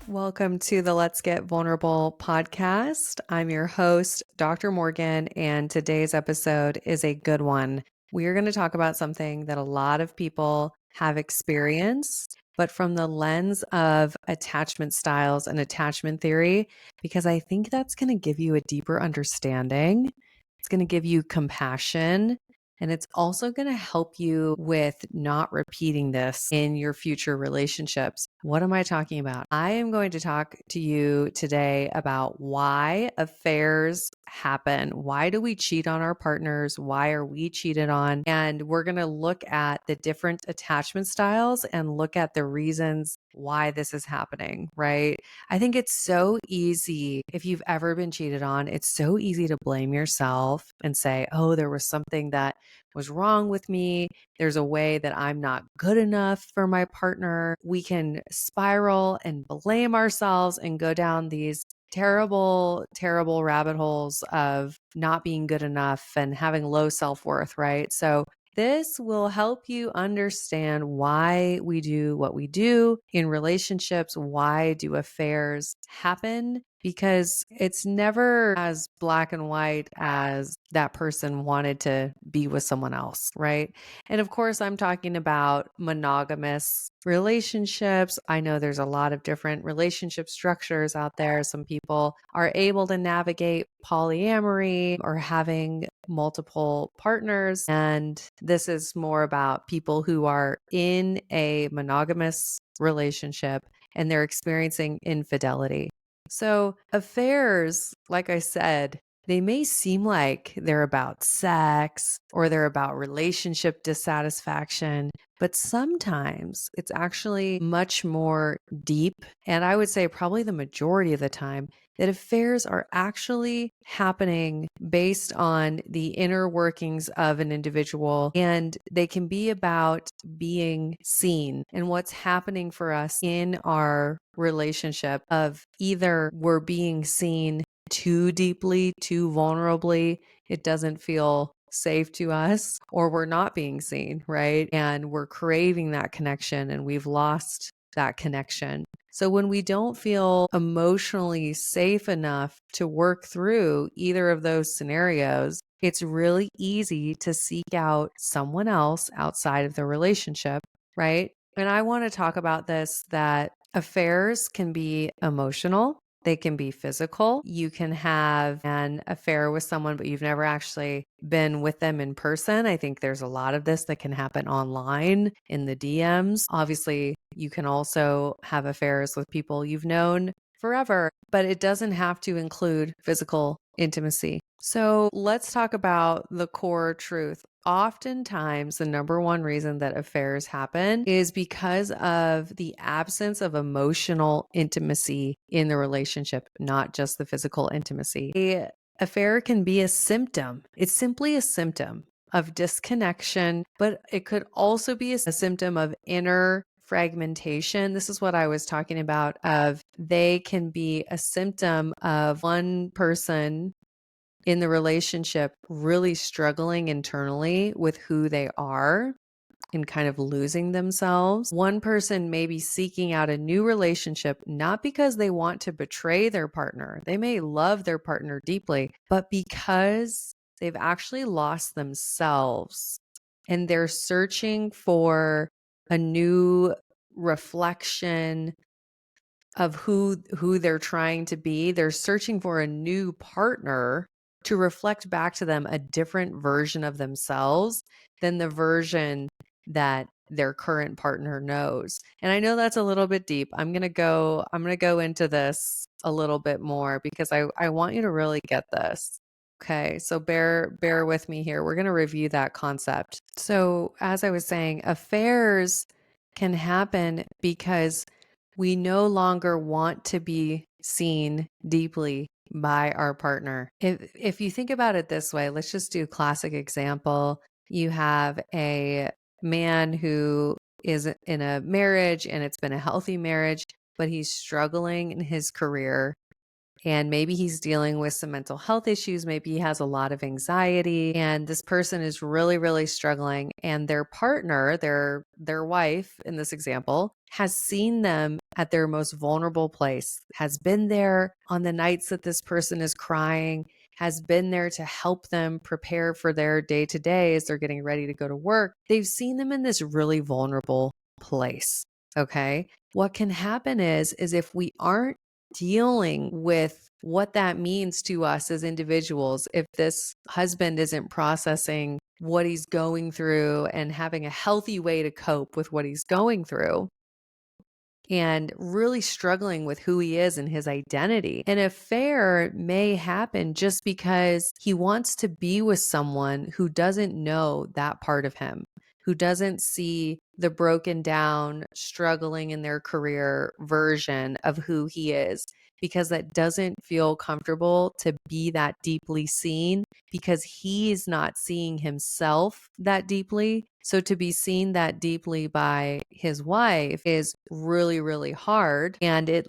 Welcome to the Let's Get Vulnerable podcast. I'm your host, Dr. Morgan, and today's episode is a good one. We are going to talk about something that a lot of people have experienced, but from the lens of attachment styles and attachment theory, because I think that's going to give you a deeper understanding. It's going to give you compassion. And it's also going to help you with not repeating this in your future relationships. What am I talking about? I am going to talk to you today about why affairs happen. Why do we cheat on our partners? Why are we cheated on? And we're going to look at the different attachment styles and look at the reasons why this is happening, right? I think it's so easy, if you've ever been cheated on, it's so easy to blame yourself and say, oh, there was something that was wrong with me. There's a way that I'm not good enough for my partner. We can spiral and blame ourselves and go down these terrible, terrible rabbit holes of not being good enough and having low self-worth, right? So this will help you understand why we do what we do in relationships. Why do affairs happen? Because it's never as black and white as that person wanted to be with someone else, right? And of course, I'm talking about monogamous relationships. I know there's a lot of different relationship structures out there. Some people are able to navigate polyamory or having multiple partners. And this is more about people who are in a monogamous relationship and they're experiencing infidelity. So affairs, like I said, they may seem like they're about sex or they're about relationship dissatisfaction, but sometimes it's actually much more deep. And I would say probably the majority of the time that affairs are actually happening based on the inner workings of an individual, and they can be about being seen and what's happening for us in our relationship of either we're being seen too deeply, too vulnerably, it doesn't feel safe to us, or we're not being seen, right? And we're craving that connection and we've lost that connection. So when we don't feel emotionally safe enough to work through either of those scenarios, it's really easy to seek out someone else outside of the relationship, right? And I want to talk about this, that affairs can be emotional. They can be physical. You can have an affair with someone, but you've never actually been with them in person. I think there's a lot of this that can happen online in the DMs. Obviously, you can also have affairs with people you've known forever, but it doesn't have to include physical intimacy. So let's talk about the core truth. Oftentimes, the number one reason that affairs happen is because of the absence of emotional intimacy in the relationship, not just the physical intimacy. The affair can be a symptom. It's simply a symptom of disconnection, but it could also be a symptom of inner fragmentation. This is what I was talking about, of they can be a symptom of one person in the relationship really struggling internally with who they are and kind of losing themselves. One person may be seeking out a new relationship, not because they want to betray their partner. They may love their partner deeply, but because they've actually lost themselves and they're searching for a new reflection of who they're trying to be. They're searching for a new partner to reflect back to them a different version of themselves than the version that their current partner knows. And I know that's a little bit deep. I'm going to go into this a little bit more because I want you to really get this. Okay, so bear with me here. We're going to review that concept. So, as I was saying, affairs can happen because we no longer want to be seen deeply by our partner. If you think about it this way, let's just do a classic example. You have a man who is in a marriage and it's been a healthy marriage, but he's struggling in his career. And maybe he's dealing with some mental health issues. Maybe he has a lot of anxiety, and this person is really, really struggling. And their partner, their wife in this example, has seen them at their most vulnerable place, has been there on the nights that this person is crying, has been there to help them prepare for their day to day as they're getting ready to go to work. They've seen them in this really vulnerable place. Okay. What can happen is if we aren't dealing with what that means to us as individuals, if this husband isn't processing what he's going through and having a healthy way to cope with what he's going through, and really struggling with who he is and his identity. An affair may happen just because he wants to be with someone who doesn't know that part of him, who doesn't see the broken down, struggling in their career version of who he is, because that doesn't feel comfortable to be that deeply seen because he's not seeing himself that deeply. So to be seen that deeply by his wife is really, really hard. And it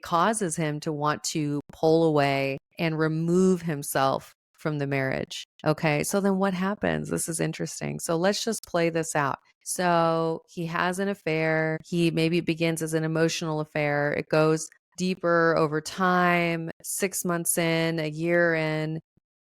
causes him to want to pull away and remove himself from the marriage. Okay. So then what happens? This is interesting. So let's just play this out. So he has an affair. He maybe begins as an emotional affair. It goes deeper over time, 6 months in, a year in,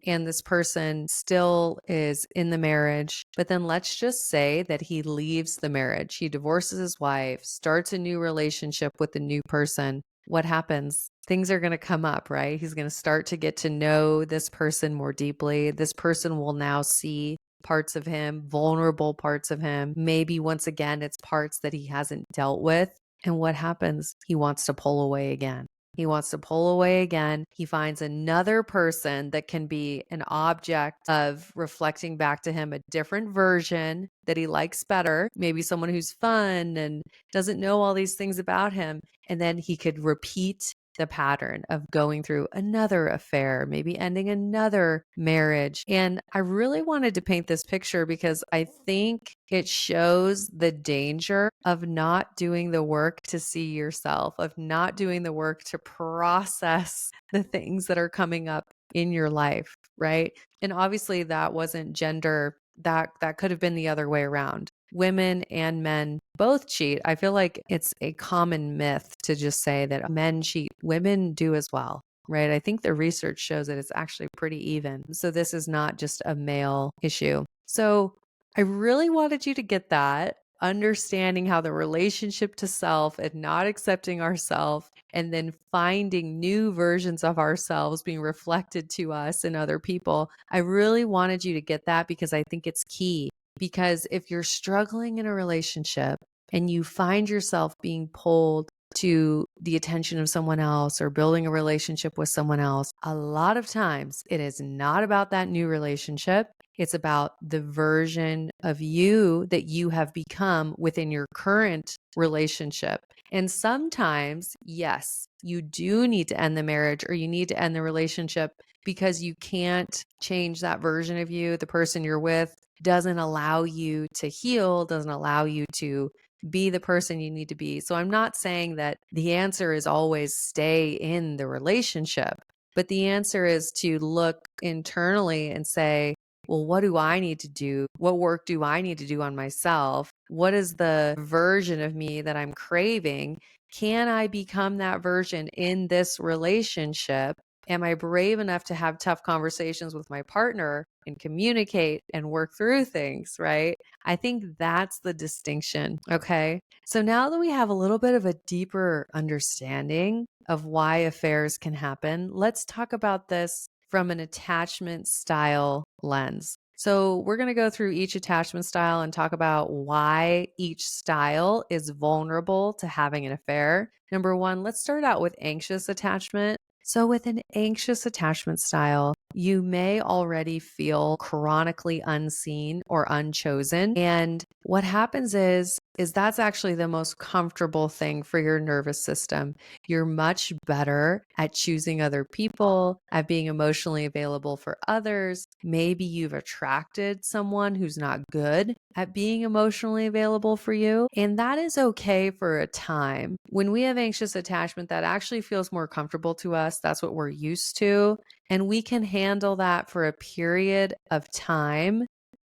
and this person still is in the marriage. But then let's just say that he leaves the marriage. He divorces his wife, starts a new relationship with a new person. What happens? Things are going to come up, right? He's going to start to get to know this person more deeply. This person will now see parts of him, vulnerable parts of him. Maybe once again, it's parts that he hasn't dealt with. And what happens? He wants to pull away again. He wants to pull away again. He finds another person that can be an object of reflecting back to him a different version that he likes better, maybe someone who's fun and doesn't know all these things about him. And then he could repeat the pattern of going through another affair, maybe ending another marriage. And I really wanted to paint this picture because I think it shows the danger of not doing the work to see yourself, of not doing the work to process the things that are coming up in your life, right? And obviously that wasn't gender, that could have been the other way around. Women and men both cheat. I feel like it's a common myth to just say that men cheat, women do as well, right? I think the research shows that it's actually pretty even. So this is not just a male issue. So I really wanted you to get that, understanding how the relationship to self and not accepting ourselves and then finding new versions of ourselves being reflected to us and other people. I really wanted you to get that because I think it's key. Because if you're struggling in a relationship and you find yourself being pulled to the attention of someone else or building a relationship with someone else, a lot of times it is not about that new relationship. It's about the version of you that you have become within your current relationship. And sometimes, yes, you do need to end the marriage or you need to end the relationship because you can't change that version of you. The person you're with doesn't allow you to heal, doesn't allow you to be the person you need to be. So I'm not saying that the answer is always stay in the relationship, but the answer is to look internally and say, well, what do I need to do? What work do I need to do on myself? What is the version of me that I'm craving? Can I become that version in this relationship? Am I brave enough to have tough conversations with my partner and communicate and work through things, right? I think that's the distinction. Okay. So now that we have a little bit of a deeper understanding of why affairs can happen, let's talk about this from an attachment style lens. So we're going to go through each attachment style and talk about why each style is vulnerable to having an affair. Number one, let's start out with anxious attachment. So with an anxious attachment style, you may already feel chronically unseen or unchosen. And what happens is that's actually the most comfortable thing for your nervous system. You're much better at choosing other people, at being emotionally available for others. Maybe you've attracted someone who's not good at being emotionally available for you. And that is okay for a time. When we have anxious attachment, that actually feels more comfortable to us. That's what we're used to. And we can handle that for a period of time.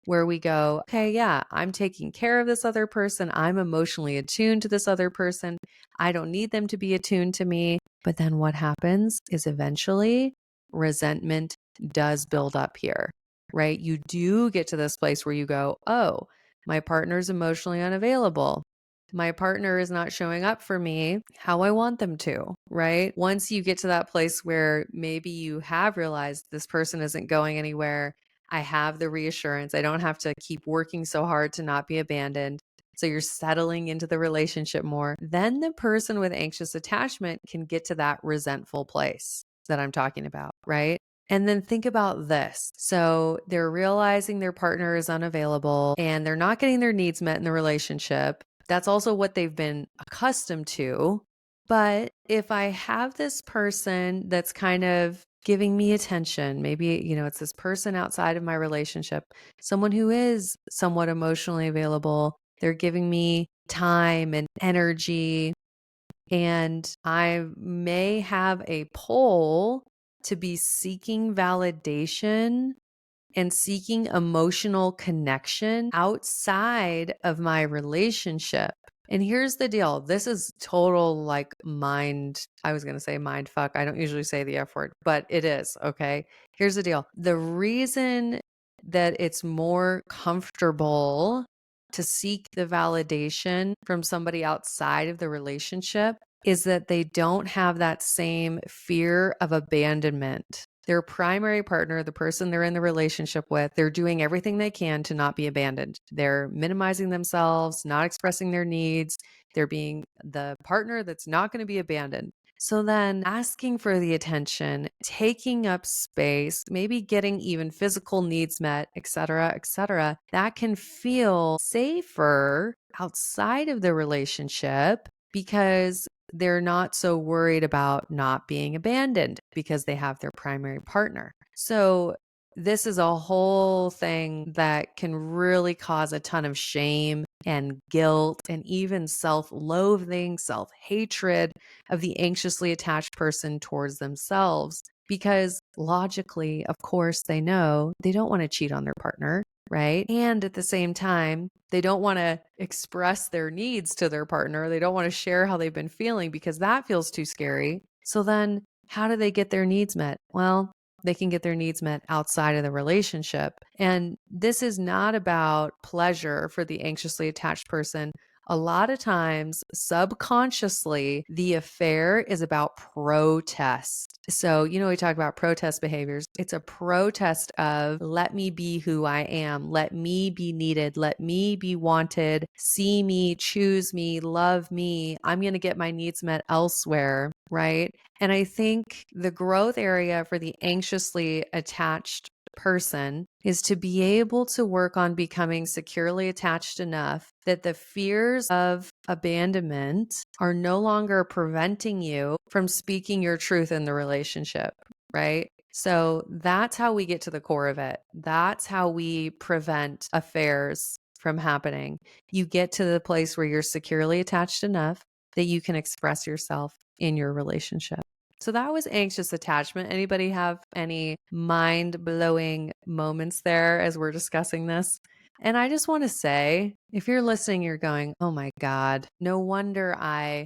where we go, okay, yeah, I'm taking care of this other person. I'm emotionally attuned to this other person. I don't need them to be attuned to me. But then what happens is eventually resentment does build up here, right? You do get to this place where you go, oh, my partner's emotionally unavailable. My partner is not showing up for me how I want them to, right? Once you get to that place where maybe you have realized this person isn't going anywhere, I have the reassurance. I don't have to keep working so hard to not be abandoned. So you're settling into the relationship more. Then the person with anxious attachment can get to that resentful place that I'm talking about, right? And then think about this. So they're realizing their partner is unavailable and they're not getting their needs met in the relationship. That's also what they've been accustomed to. But if I have this person that's kind of giving me attention, maybe, it's this person outside of my relationship, someone who is somewhat emotionally available, they're giving me time and energy, and I may have a pull to be seeking validation and seeking emotional connection outside of my relationship. And here's the deal. This is total I was going to say mind fuck. I don't usually say the F word, but it is. Okay. Here's the deal. The reason that it's more comfortable to seek the validation from somebody outside of the relationship is that they don't have that same fear of abandonment. Their primary partner, the person they're in the relationship with, they're doing everything they can to not be abandoned. They're minimizing themselves, not expressing their needs. They're being the partner that's not going to be abandoned. So then asking for the attention, taking up space, maybe getting even physical needs met, et cetera, that can feel safer outside of the relationship because they're not so worried about not being abandoned because they have their primary partner. So this is a whole thing that can really cause a ton of shame and guilt and even self-loathing, self-hatred of the anxiously attached person towards themselves. Because logically, of course, they know they don't want to cheat on their partner, right? And at the same time, they don't want to express their needs to their partner. They don't want to share how they've been feeling because that feels too scary. So then how do they get their needs met? Well, they can get their needs met outside of the relationship. And this is not about pleasure for the anxiously attached person. A lot of times, subconsciously, the affair is about protest. So, we talk about protest behaviors. It's a protest of let me be who I am. Let me be needed. Let me be wanted. See me, choose me, love me. I'm going to get my needs met elsewhere, right? And I think the growth area for the anxiously attached person is to be able to work on becoming securely attached enough that the fears of abandonment are no longer preventing you from speaking your truth in the relationship, right? So that's how we get to the core of it. That's how we prevent affairs from happening. You get to the place where you're securely attached enough that you can express yourself in your relationship. So that was anxious attachment. Anybody have any mind-blowing moments there as we're discussing this? And I just want to say, if you're listening, you're going, oh my God, no wonder I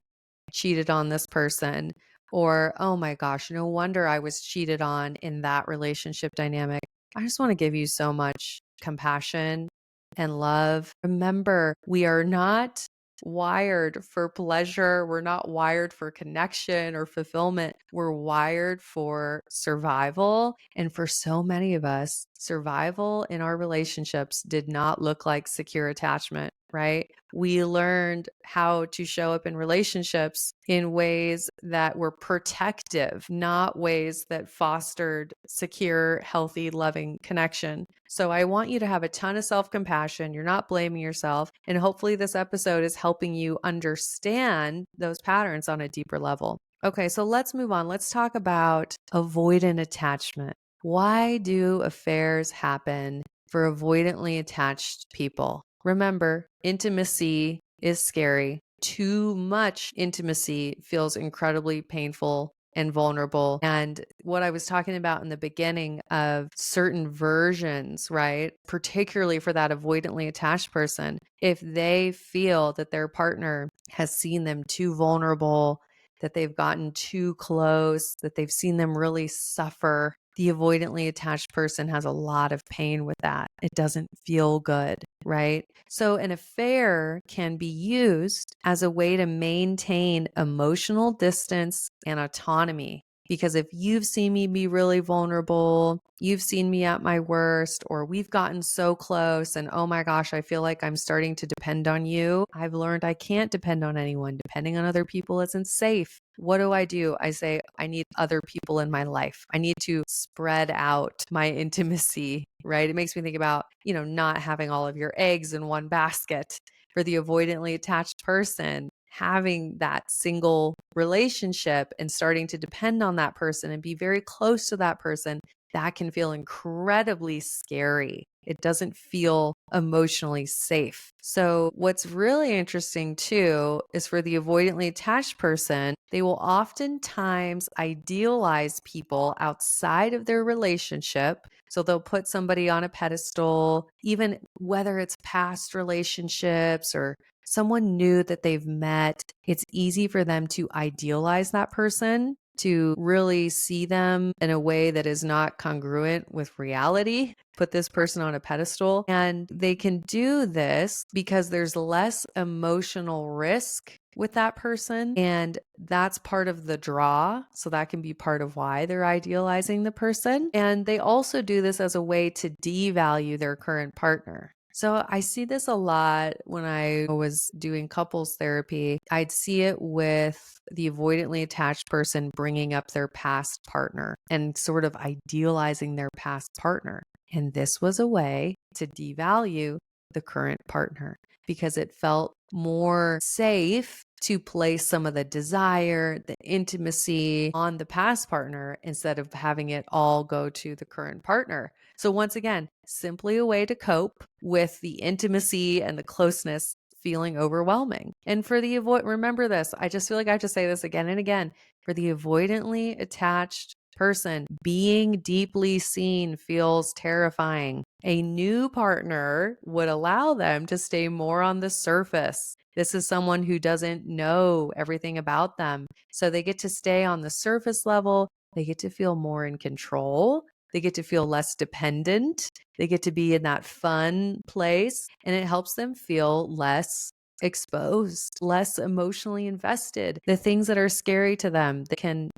cheated on this person. Or, oh my gosh, no wonder I was cheated on in that relationship dynamic. I just want to give you so much compassion and love. Remember, we are not wired for pleasure. We're not wired for connection or fulfillment. We're wired for survival. And for so many of us, survival in our relationships did not look like secure attachment, right? We learned how to show up in relationships in ways that were protective, not ways that fostered secure, healthy, loving connection. So I want you to have a ton of self-compassion. You're not blaming yourself. And hopefully this episode is helping you understand those patterns on a deeper level. Okay, so let's move on. Let's talk about avoidant attachment. Why do affairs happen for avoidantly attached people? Remember, intimacy is scary. Too much intimacy feels incredibly painful and vulnerable. And what I was talking about in the beginning of certain versions, right? Particularly for that avoidantly attached person, if they feel that their partner has seen them too vulnerable, that they've gotten too close, that they've seen them really suffer, the avoidantly attached person has a lot of pain with that. It doesn't feel good, right? So an affair can be used as a way to maintain emotional distance and autonomy. Because if you've seen me be really vulnerable, you've seen me at my worst, or we've gotten so close and oh my gosh, I feel like I'm starting to depend on you. I've learned I can't depend on anyone. Depending on other people isn't safe. What do? I say, I need other people in my life. I need to spread out my intimacy, right? It makes me think about, not having all of your eggs in one basket. For the avoidantly attached person, having that single relationship and starting to depend on that person and be very close to that person, that can feel incredibly scary. It doesn't feel emotionally safe. So what's really interesting too is for the avoidantly attached person, they will oftentimes idealize people outside of their relationship. So they'll put somebody on a pedestal, even whether it's past relationships or someone new that they've met. It's easy for them to idealize that person, to really see them in a way that is not congruent with reality, put this person on a pedestal. And they can do this because there's less emotional risk with that person. And that's part of the draw. So that can be part of why they're idealizing the person. And they also do this as a way to devalue their current partner. So I see this a lot when I was doing couples therapy. I'd see it with the avoidantly attached person bringing up their past partner and sort of idealizing their past partner. And this was a way to devalue the current partner because it felt more safe to place some of the desire, the intimacy on the past partner instead of having it all go to the current partner. So once again, simply a way to cope with the intimacy and the closeness feeling overwhelming. And for the remember this, I just feel like I have to say this again and again. For the avoidantly attached person, being deeply seen feels terrifying. A new partner would allow them to stay more on the surface. This is someone who doesn't know everything about them. So they get to stay on the surface level. They get to feel more in control. They get to feel less dependent. They get to be in that fun place, and it helps them feel less exposed, less emotionally invested. The things that are scary to them,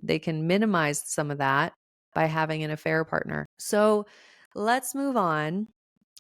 they can minimize some of that by having an affair partner. So let's move on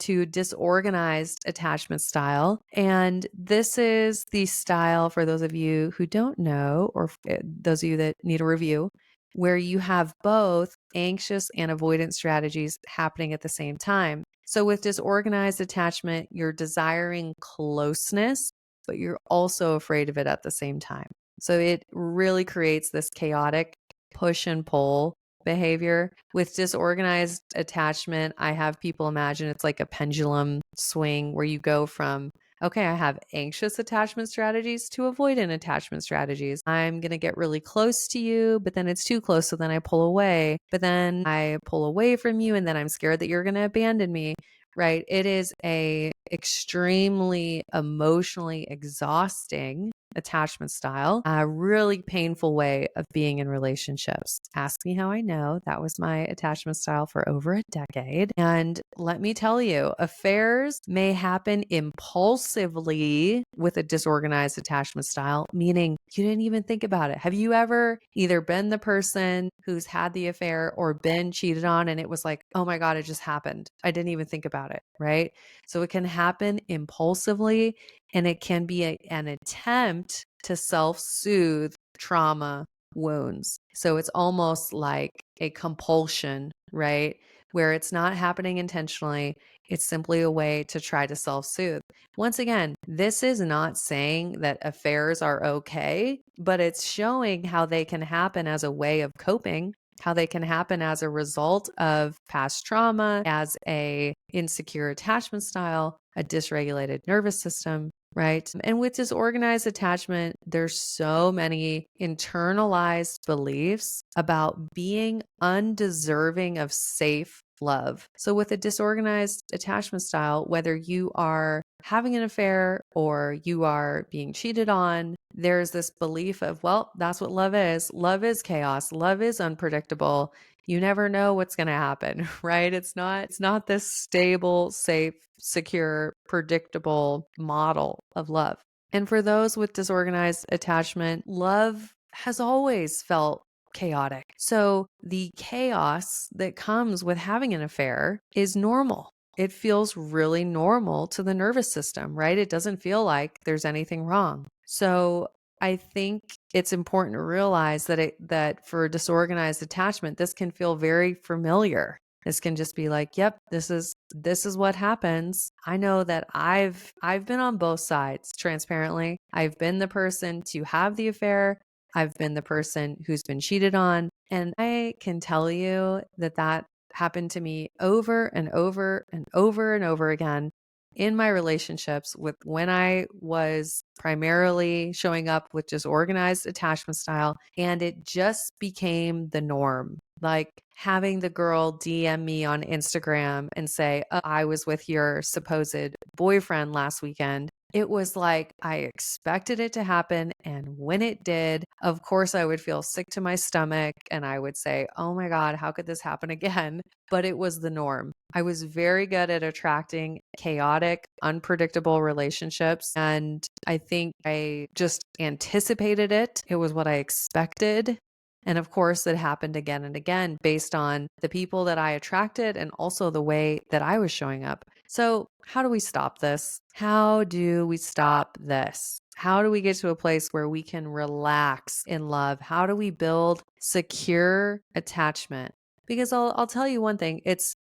to disorganized attachment style. And this is the style, for those of you who don't know, or those of you that need a review, where you have both anxious and avoidant strategies happening at the same time. So with disorganized attachment, you're desiring closeness, but you're also afraid of it at the same time. So it really creates this chaotic push and pull behavior. With disorganized attachment, I have people imagine it's like a pendulum swing where you go from, okay, I have anxious attachment strategies to avoidant attachment strategies. I'm going to get really close to you, but then it's too close. So then I pull away, but then I pull away from you. And then I'm scared that you're going to abandon me, right? It is a extremely emotionally exhausting attachment style, a really painful way of being in relationships. Ask me how I know. That was my attachment style for over a decade. And let me tell you, affairs may happen impulsively with a disorganized attachment style, meaning you didn't even think about it. Have you ever either been the person who's had the affair or been cheated on and it was like, oh my God, it just happened. I didn't even think about it, right? So it can happen impulsively, and it can be an attempt to self-soothe trauma wounds. So it's almost like a compulsion, right? Where it's not happening intentionally. It's simply a way to try to self-soothe. Once again, this is not saying that affairs are okay, but it's showing how they can happen as a way of coping, how they can happen as a result of past trauma, as a insecure attachment style, a dysregulated nervous system, right? And with disorganized attachment, there's so many internalized beliefs about being undeserving of safe love. So with a disorganized attachment style, whether you are having an affair or you are being cheated on, there's this belief of, well, that's what love is. Love is chaos. Love is unpredictable. You never know what's going to happen, right? It's not this stable, safe, secure, predictable model of love. And for those with disorganized attachment, love has always felt chaotic. So the chaos that comes with having an affair is normal. It feels really normal to the nervous system, right? It doesn't feel like there's anything wrong. So I think it's important to realize that for disorganized attachment, this can feel very familiar. This can just be like, yep, this is what happens. I know that I've been on both sides, transparently. I've been the person to have the affair. I've been the person who's been cheated on, and I can tell you that happened to me over and over and over and over again in my relationships with when I was primarily showing up with disorganized attachment style, and it just became the norm. Like having the girl DM me on Instagram and say, "Oh, I was with your supposed boyfriend last weekend." It was like I expected it to happen. And when it did, of course, I would feel sick to my stomach and I would say, oh my God, how could this happen again? But it was the norm. I was very good at attracting chaotic, unpredictable relationships. And I think I just anticipated it. It was what I expected. And of course, it happened again and again based on the people that I attracted and also the way that I was showing up. So, how do we stop this? How do we stop this? How do we get to a place where we can relax in love? How do we build secure attachment? Because I'll tell you one thing, it's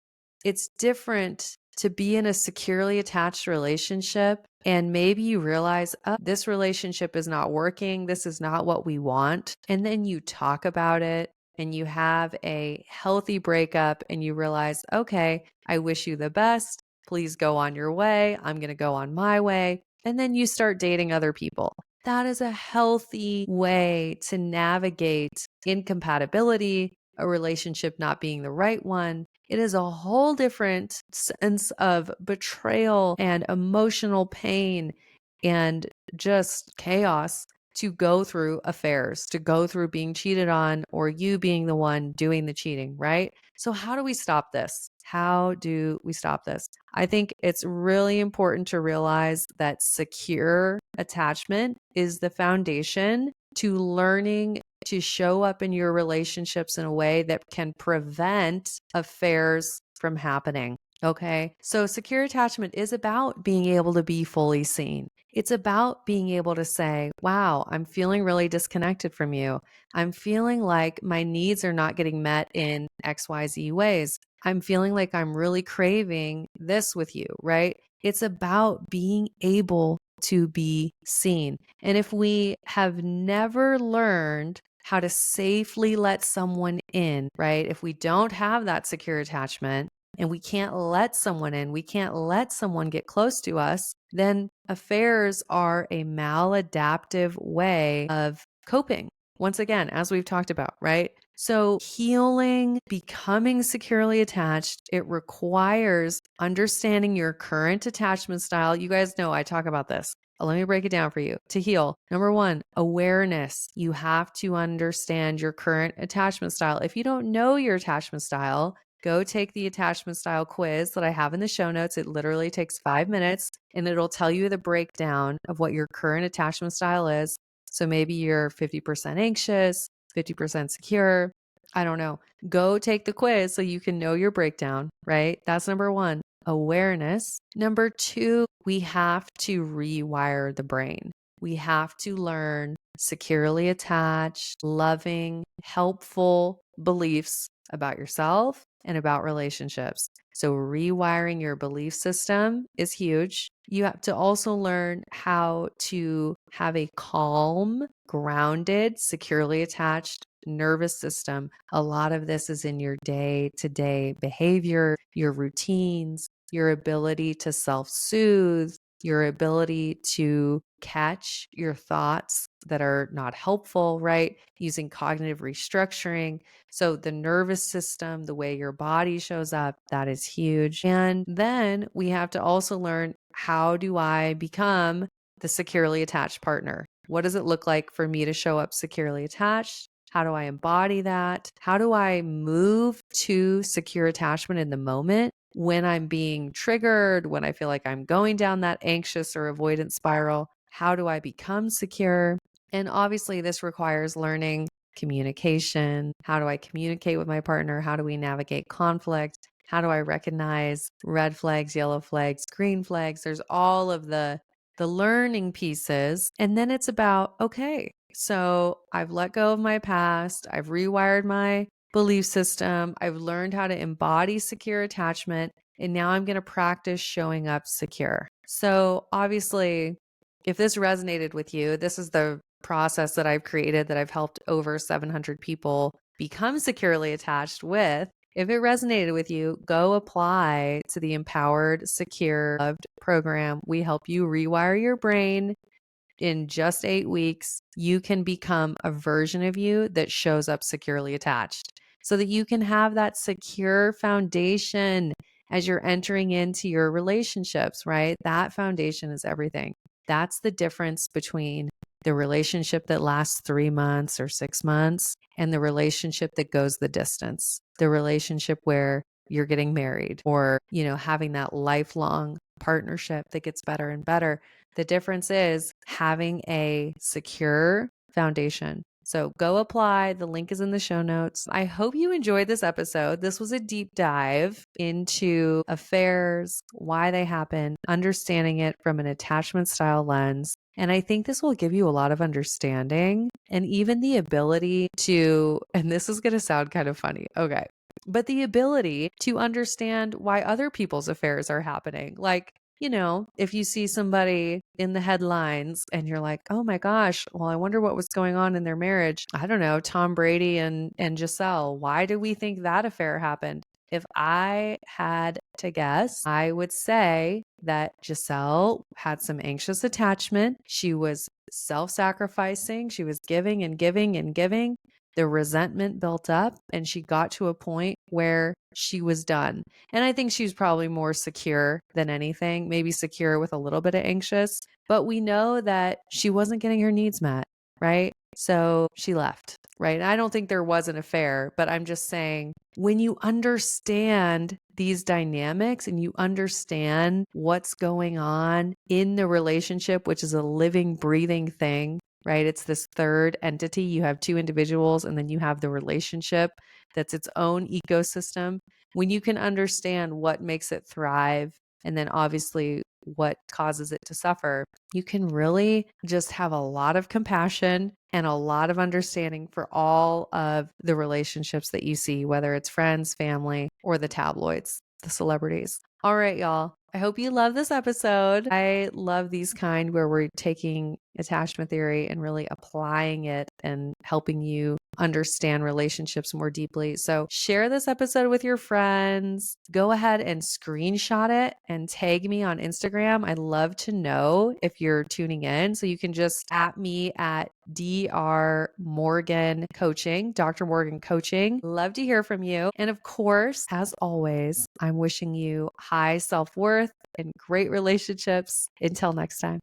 different to be in a securely attached relationship and maybe you realize, oh, this relationship is not working. This is not what we want. And then you talk about it and you have a healthy breakup and you realize, okay, I wish you the best. Please go on your way. I'm going to go on my way. And then you start dating other people. That is a healthy way to navigate incompatibility, a relationship not being the right one. It is a whole different sense of betrayal and emotional pain and just chaos to go through affairs, to go through being cheated on or you being the one doing the cheating, right? So, how do we stop this? How do we stop this? I think it's really important to realize that secure attachment is the foundation to learning to show up in your relationships in a way that can prevent affairs from happening. Okay. So secure attachment is about being able to be fully seen. It's about being able to say, wow, I'm feeling really disconnected from you. I'm feeling like my needs are not getting met in XYZ ways. I'm feeling like I'm really craving this with you, right? It's about being able to be seen. And if we have never learned how to safely let someone in, right? If we don't have that secure attachment and we can't let someone in, we can't let someone get close to us, then affairs are a maladaptive way of coping. Once again, as we've talked about, right? So healing, becoming securely attached, it requires understanding your current attachment style. You guys know I talk about this. Let me break it down for you. To heal, number one, awareness. You have to understand your current attachment style. If you don't know your attachment style, go take the attachment style quiz that I have in the show notes. It literally takes 5 minutes and it'll tell you the breakdown of what your current attachment style is. So maybe you're 50% anxious, 50% secure. I don't know. Go take the quiz so you can know your breakdown, right? That's number one, awareness. Number two, we have to rewire the brain. We have to learn securely attached, loving, helpful beliefs about yourself and about relationships. So, rewiring your belief system is huge. You have to also learn how to have a calm, grounded, securely attached nervous system. A lot of this is in your day to day behavior, your routines, your ability to self soothe, your ability to catch your thoughts that are not helpful, right? Using cognitive restructuring. So the nervous system, the way your body shows up, that is huge. And then we have to also learn, how do I become the securely attached partner? What does it look like for me to show up securely attached? How do I embody that? How do I move to secure attachment in the moment when I'm being triggered, when I feel like I'm going down that anxious or avoidant spiral? How do I become secure? And obviously, this requires learning communication. How do I communicate with my partner? How do we navigate conflict? How do I recognize red flags, yellow flags, green flags? There's all of the learning pieces. And then it's about, okay, so I've let go of my past. I've rewired my belief system. I've learned how to embody secure attachment. And now I'm going to practice showing up secure. So obviously, if this resonated with you, this is the process that I've created that I've helped over 700 people become securely attached with. If it resonated with you, go apply to the Empowered, Secure, Loved program. We help you rewire your brain. In just 8 weeks, you can become a version of you that shows up securely attached so that you can have that secure foundation as you're entering into your relationships, right? That foundation is everything. That's the difference between the relationship that lasts 3 months or 6 months and the relationship that goes the distance. The relationship where you're getting married or, having that lifelong partnership that gets better and better. The difference is having a secure foundation. So go apply. The link is in the show notes. I hope you enjoyed this episode. This was a deep dive into affairs, why they happen, understanding it from an attachment style lens. And I think this will give you a lot of understanding and even the ability to, and this is going to sound kind of funny. Okay. But the ability to understand why other people's affairs are happening. Like, if you see somebody in the headlines and you're like, oh my gosh, well, I wonder what was going on in their marriage. I don't know, Tom Brady and Giselle. Why do we think that affair happened? If I had to guess, I would say that Giselle had some anxious attachment. She was self-sacrificing. She was giving and giving and giving. The resentment built up and she got to a point where she was done. And I think she was probably more secure than anything, maybe secure with a little bit of anxious, but we know that she wasn't getting her needs met, right? So she left, right? And I don't think there was an affair, but I'm just saying when you understand these dynamics and you understand what's going on in the relationship, which is a living, breathing thing, right? It's this third entity. You have two individuals and then you have the relationship that's its own ecosystem. When you can understand what makes it thrive and then obviously what causes it to suffer, you can really just have a lot of compassion and a lot of understanding for all of the relationships that you see, whether it's friends, family, or the tabloids, the celebrities. All right, y'all. I hope you love this episode. I love these kind where we're taking attachment theory and really applying it and helping you understand relationships more deeply. So share this episode with your friends. Go ahead and screenshot it and tag me on Instagram. I'd love to know if you're tuning in. So you can just at me at Dr. Morgan Coaching, Dr. Morgan Coaching. Love to hear from you. And of course, as always, I'm wishing you high self-worth and great relationships. Until next time.